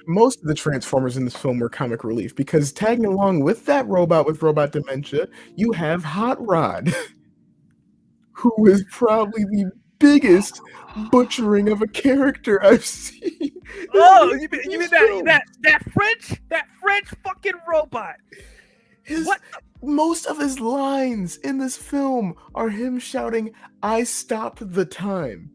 most of the Transformers in this film were comic relief because tagging along with that robot with robot dementia, you have Hot Rod, who is probably the biggest butchering of a character I've seen Oh, in you mean this film. that French fucking robot? His What? most of his lines in this film are him shouting, "I stopped the time."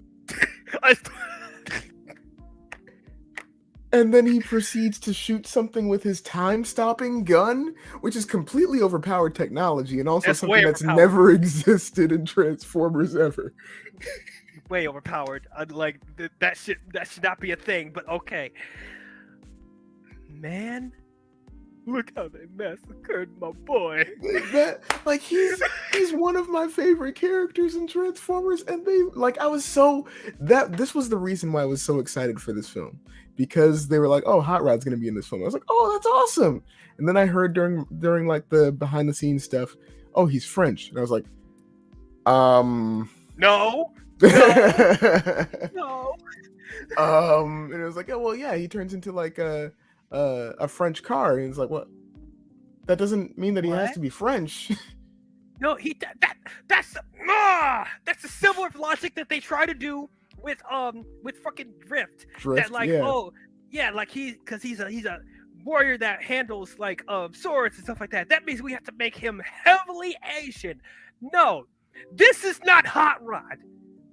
And then he proceeds to shoot something with his time-stopping gun, which is completely overpowered technology and also That's something way that's overpowered. never existed in Transformers ever. Way overpowered. Like that should not be a thing. But okay, man, look how they massacred my boy. He's one of my favorite characters in Transformers, and this was the reason why I was so excited for this film, because they were like, "Oh, Hot Rod's gonna be in this film." I was like, "Oh, that's awesome!" And then I heard during like the behind the scenes stuff, "Oh, he's French," and I was like, No. No. and it was like, "Oh, well, yeah, he turns into like a French car," and it's like, "What? That doesn't mean that he has What? to be French." No, that's the similar logic that they try to do with fucking Drift. That like, yeah. oh yeah, like he's a warrior that handles like swords and stuff like that. That means we have to make him heavily Asian. No, this is not Hot Rod.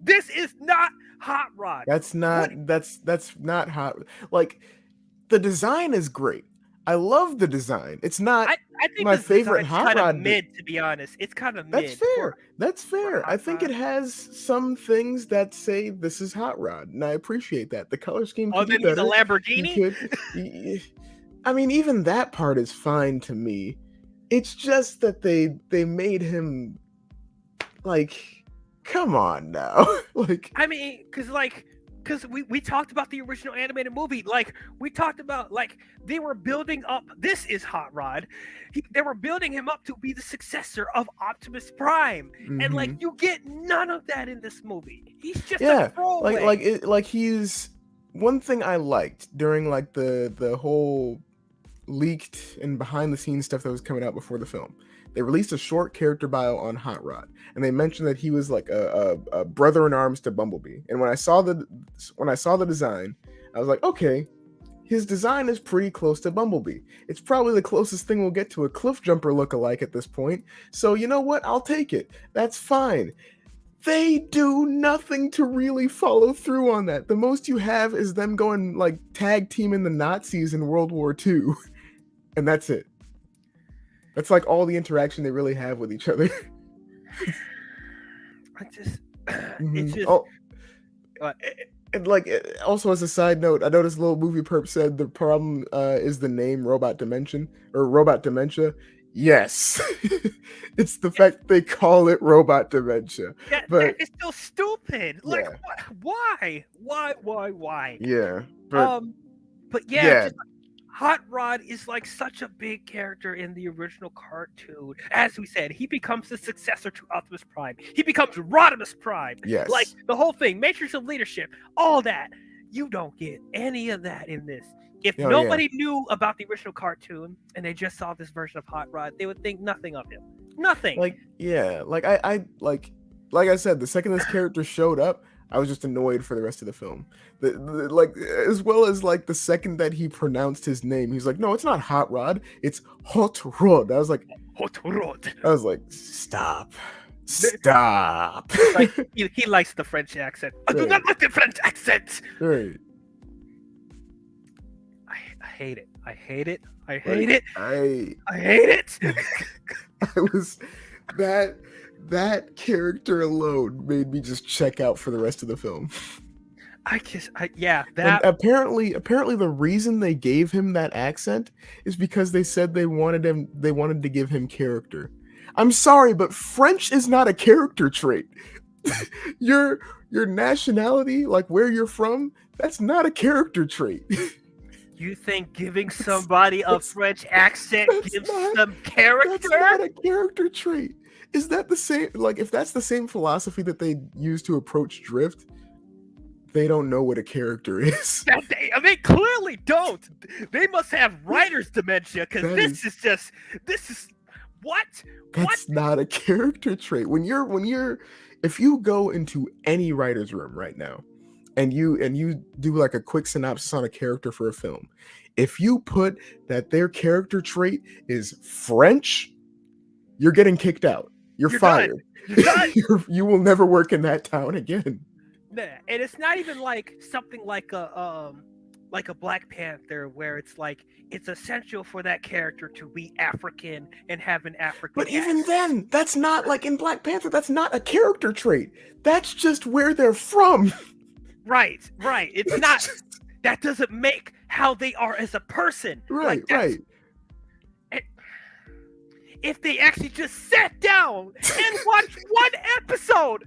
This is not Hot Rod. That's not hot. Like, the design is great. I love the design. It's not I think my this favorite design's Hot kind Rod. of mid, to be honest. It's kind of mid. That's fair. That's for fair. Hot I think Rod. it has some things that say this is Hot Rod, and I appreciate that. The color scheme could be Then he's a better. Lamborghini. I mean, even that part is fine to me. It's just that they made him like, come on now. Like, I mean, because we talked about the original animated movie. Like, we talked about, like, they were building up. This is Hot Rod. They were building him up to be the successor of Optimus Prime. And, like, you get none of that in this movie. He's just a throwaway. like he's one thing I liked during like the whole leaked and behind the scenes stuff that was coming out before the film. They released a short character bio on Hot Rod, and they mentioned that he was like a brother in arms to Bumblebee. And when I saw the design, I was like, okay, his design is pretty close to Bumblebee. It's probably the closest thing we'll get to a Cliff Jumper lookalike at this point. So you know what? I'll take it. That's fine. They do nothing to really follow through on that. The most you have is them going like tag teaming the Nazis in World War II, and that's it. That's like all the interaction they really have with each other. It's just. And like, also as a side note, I noticed Little Movie Perp said the problem is the name Robot Dimension or Robot Dementia. Yes, it's the fact they call it Robot Dementia. That is still stupid. Like, yeah. Why? Yeah, but yeah. Just, Hot Rod is like such a big character in the original cartoon. As we said, he becomes the successor to Optimus Prime. He becomes Rodimus Prime. Yes. Like the whole thing, Matrix of Leadership, all that. You don't get any of that in this. If nobody knew about the original cartoon and they just saw this version of Hot Rod, they would think nothing of him. Nothing. Like, yeah, like I said, the second this character showed up, I was just annoyed for the rest of the film. Like, as well as like the second that he pronounced his name, he's like, "No, it's not Hot Rod, it's Hot Rod." I was like, Hot Rod. I was like, stop. Like, he likes the French accent. I do not like the French accent. Right. I hate it. I hate it. I hate it. I was that character alone made me just check out for the rest of the film. That. And apparently the reason they gave him that accent is because they said they wanted to give him character. I'm sorry, but French is not a character trait. Your nationality, like where you're from, that's not a character trait. You think giving somebody a French accent gives them character? That's not a character trait. Is that the same? Like, if that's the same philosophy that they use to approach Drift, they don't know what a character is. They clearly don't. They must have writer's dementia, because That this is what? That's not a character trait. If you go into any writer's room right now and you do like a quick synopsis on a character for a film, if you put that their character trait is French, you're getting kicked out. You're fired. Done. You're done. You will never work in that town again. Nah, and it's not even like something like a Black Panther, where it's like it's essential for that character to be African and have an African But even accent. then, that's not like in Black Panther. That's not a character trait. That's just where they're from. Right. It's not. That doesn't make how they are as a person. Right. If they actually just sat down and watched one episode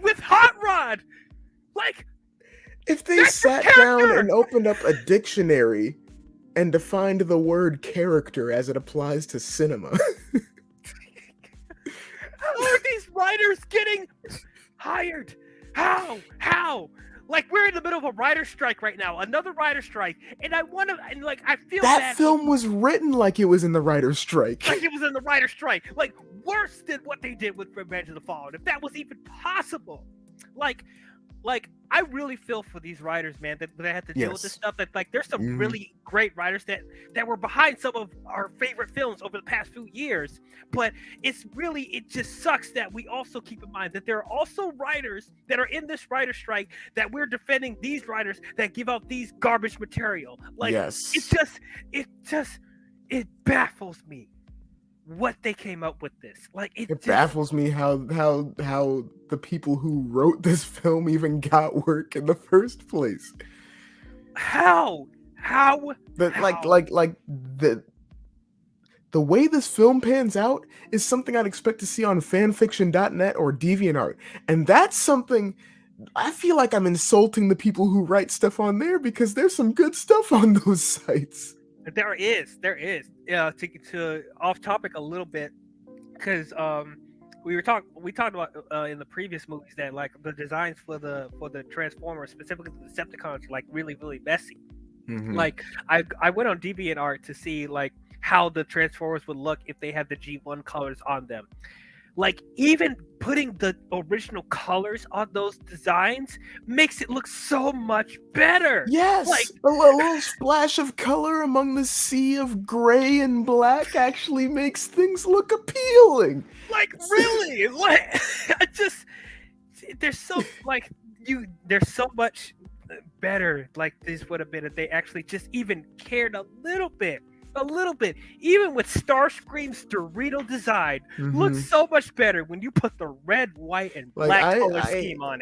with Hot Rod, like, if they that's sat your down character! and opened up a dictionary and defined the word character as it applies to cinema. How are these writers getting hired? How? Like, we're in the middle of a writer strike right now, another writer strike, and I feel That bad. film was written like it was in the writer's strike. Like it was in the writer strike, like worse than what they did with Revenge of the Fallen, if that was even possible. Like I really feel for these writers, man, that have to deal with this stuff. That, like, there's some really great writers that were behind some of our favorite films over the past few years. But it just sucks that we also keep in mind that there are also writers that are in this writer strike, that we're defending these writers that give out these garbage material. Like, yes. it baffles me what they came up with this. Like, it baffles me how the people who wrote this film even got work in the first place. How? Like the way this film pans out is something I'd expect to see on fanfiction.net or DeviantArt. And that's something I feel like I'm insulting the people who write stuff on there, because there's some good stuff on those sites. There is. Yeah, to off topic a little bit, because we talked about in the previous movies that, like, the designs for the Transformers, specifically the Decepticons, are like really, really messy. Mm-hmm. Like, I went on DeviantArt to see like how the Transformers would look if they had the G1 colors on them. Like, even putting the original colors on those designs makes it look so much better. Yes, like a little splash of color among the sea of gray and black actually makes things look appealing. Like, really, like, there's so much better like this would have been if they actually just even cared a little bit. Even with Starscream's Dorito design, looks so much better when you put the red, white, and black color scheme on it.